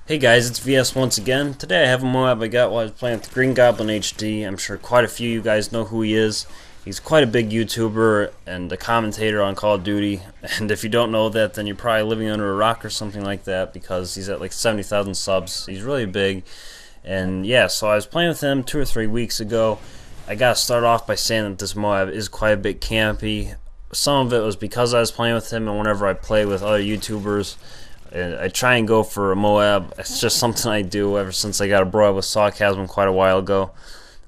Hey guys, it's VS once again. Today I have a MOAB I got while I was playing with GreenGoblinHD. I'm sure quite a few of you guys know who he is. He's quite a big YouTuber and a commentator on Call of Duty. And if you don't know that, then you're probably living under a rock or something like that, because he's at like 70,000 subs. He's really big. And yeah, so I was playing with him 2 or 3 weeks ago. I gotta start off by saying that this MOAB is quite a bit campy. Some of it was because I was playing with him, and whenever I play with other YouTubers, I try and go for a MOAB. It's just something I do ever since I got a bro with Sarcasm quite a while ago.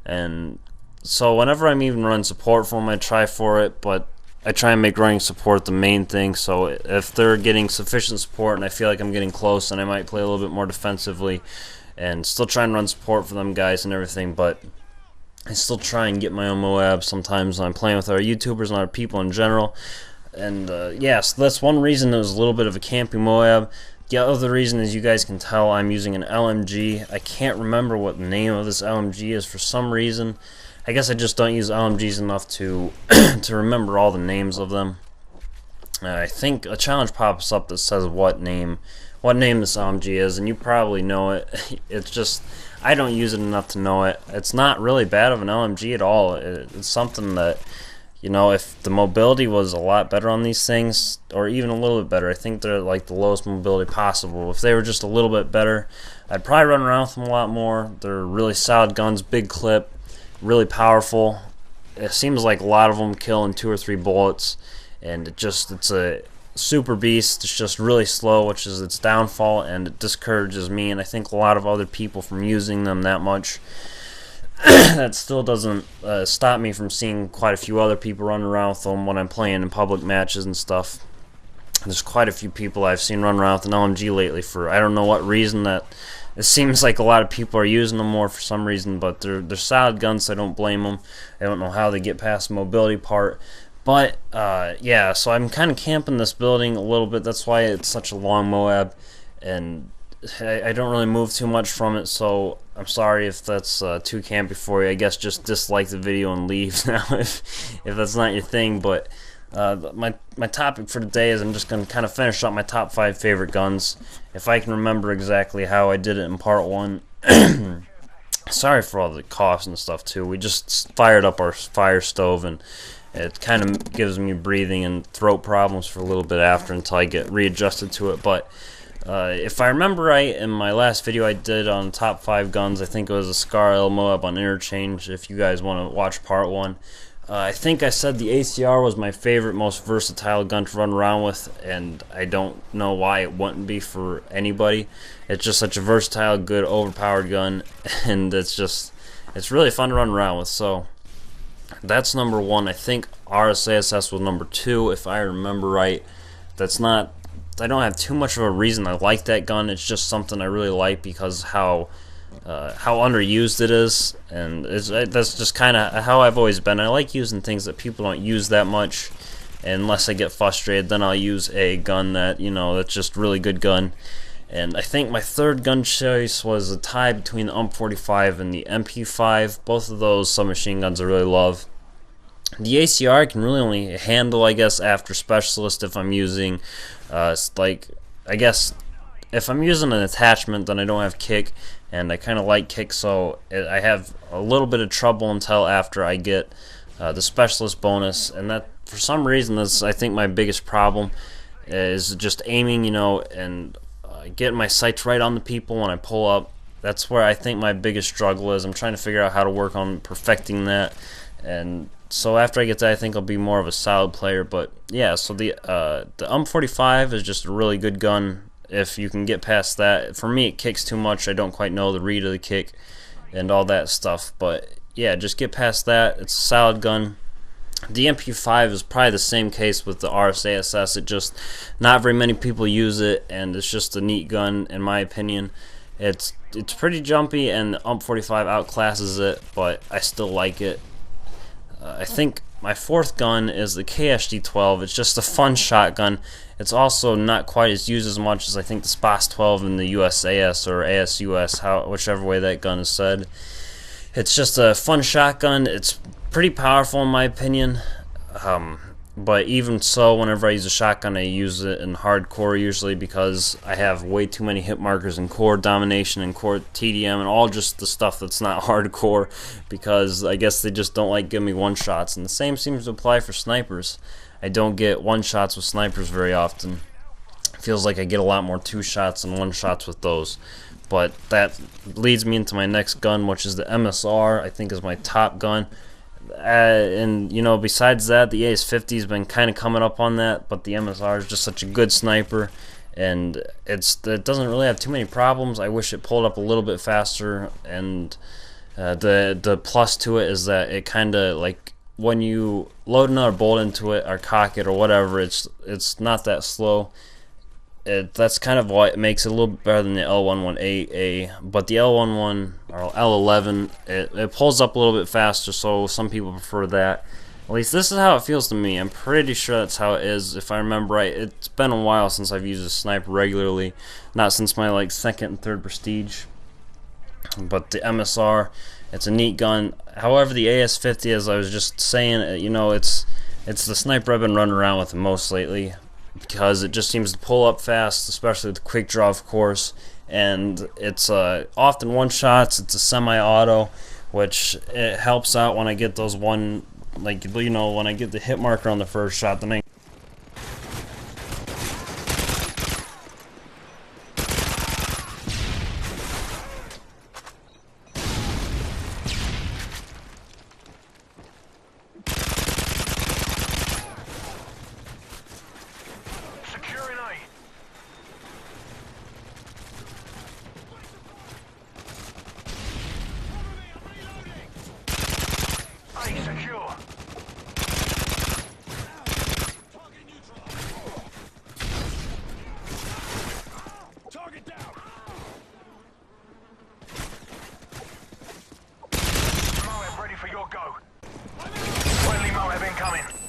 And so whenever I'm even running support for them, I try for it, but I try and make running support the main thing. So if they're getting sufficient support and I feel like I'm getting close, then I might play a little bit more defensively and still try and run support for them guys and everything. But I still try and get my own MOAB sometimes when I'm playing with other YouTubers and other people in general. And yeah, so that's one reason it was a little bit of a campy MOAB. The other reason, as you guys can tell, I'm using an LMG. I can't remember what the name of this LMG is for some reason. I guess I just don't use LMGs enough to to remember all the names of them. I think a challenge pops up that says what name this LMG is, and you probably know it. It's just I don't use it enough to know it. It's not really bad of an LMG at all. It's something that, you know, if the mobility was a lot better on these things, or even a little bit better, I think they're like the lowest mobility possible. If they were just a little bit better, I'd probably run around with them a lot more. They're really solid guns, big clip, really powerful. It seems like a lot of them kill in 2 or 3 bullets, and it's a super beast. It's just really slow, which is its downfall, and it discourages me and I think a lot of other people from using them that much. That still doesn't stop me from seeing quite a few other people running around with them when I'm playing in public matches and stuff. There's quite a few people I've seen run around with an LMG lately for I don't know what reason. That it seems like a lot of people are using them more for some reason, but they're solid guns, so I don't blame them. I don't know how they get past the mobility part. But yeah, so I'm kind of camping this building a little bit. That's why it's such a long MOAB, and I don't really move too much from it, so I'm sorry if that's too campy for you. I guess just dislike the video and leave now if that's not your thing. But my topic for today is I'm just going to kind of finish up my top 5 favorite guns, if I can remember exactly how I did it in part 1. Sorry for all the coughs and stuff too. We just fired up our fire stove, and it kind of gives me breathing and throat problems for a little bit after until I get readjusted to it. But if I remember right, in my last video I did on top 5 guns, I think it was a Scar L MOAB on Interchange, if you guys want to watch part 1. I think I said the ACR was my favorite, most versatile gun to run around with, and I don't know why it wouldn't be for anybody. It's just such a versatile, good, overpowered gun, and it's really fun to run around with. So that's number 1. I think RSASS was number 2, if I remember right. I don't have too much of a reason I like that gun. It's just something I really like because how underused it is, and that's just kind of how I've always been. I like using things that people don't use that much, unless I get frustrated. Then I'll use a gun that, you know, that's just really good gun. And I think my third gun choice was a tie between the MK46 and the MP5. Both of those submachine guns I really love. The ACR I can really only handle, I guess, after Specialist if I'm using, like, I guess, if I'm using an attachment, then I don't have kick, and I kind of like kick, so I have a little bit of trouble until after I get the Specialist bonus, and that, for some reason, that's, I think, my biggest problem, is just aiming, you know, and getting my sights right on the people when I pull up. That's where I think my biggest struggle is. I'm trying to figure out how to work on perfecting that, and so after I get that, I think I'll be more of a solid player. But yeah, so the MK46 is just a really good gun if you can get past that. For me, it kicks too much. I don't quite know the read of the kick and all that stuff. But yeah, just get past that. It's a solid gun. The MP5 is probably the same case with the RSASS. It just, not very many people use it, and it's just a neat gun in my opinion. It's pretty jumpy, and the MK46 outclasses it, but I still like it. I think my fourth gun is the KSD-12. It's just a fun shotgun. It's also not quite as used as much as I think the SPAS-12 and the USAS or ASUS, whichever way that gun is said. It's just a fun shotgun. It's pretty powerful in my opinion. But even so, whenever I use a shotgun, I use it in hardcore usually because I have way too many hit markers in core domination and core TDM and all just the stuff that's not hardcore, because I guess they just don't like giving me one-shots. And the same seems to apply for snipers. I don't get one-shots with snipers very often. It feels like I get a lot more two-shots and one-shots with those. But that leads me into my next gun, which is the MSR. I think is my top gun. And you know, besides that, the AS-50 has been kind of coming up on that, but the MSR is just such a good sniper, and it doesn't really have too many problems. I wish it pulled up a little bit faster, and the plus to it is that it kind of, like, when you load another bullet into it or cock it or whatever, it's not that slow. That's kind of what makes it a little bit better than the L118A, but the L11 or L11, it pulls up a little bit faster, so some people prefer that. At least this is how it feels to me. I'm pretty sure that's how it is, if I remember right. It's been a while since I've used a sniper regularly, not since my like second and third prestige. But the MSR, it's a neat gun. However, the AS-50, as I was just saying, you know, it's the sniper I've been running around with the most lately, because it just seems to pull up fast, especially with the quick draw, of course, and it's often one-shots. It's a semi-auto, which it helps out when I get those one, like, you know, when I get the hit marker on the first shot, then I secure. Target down. M.O.A.B ready for your go. Friendly M.O.A.B incoming.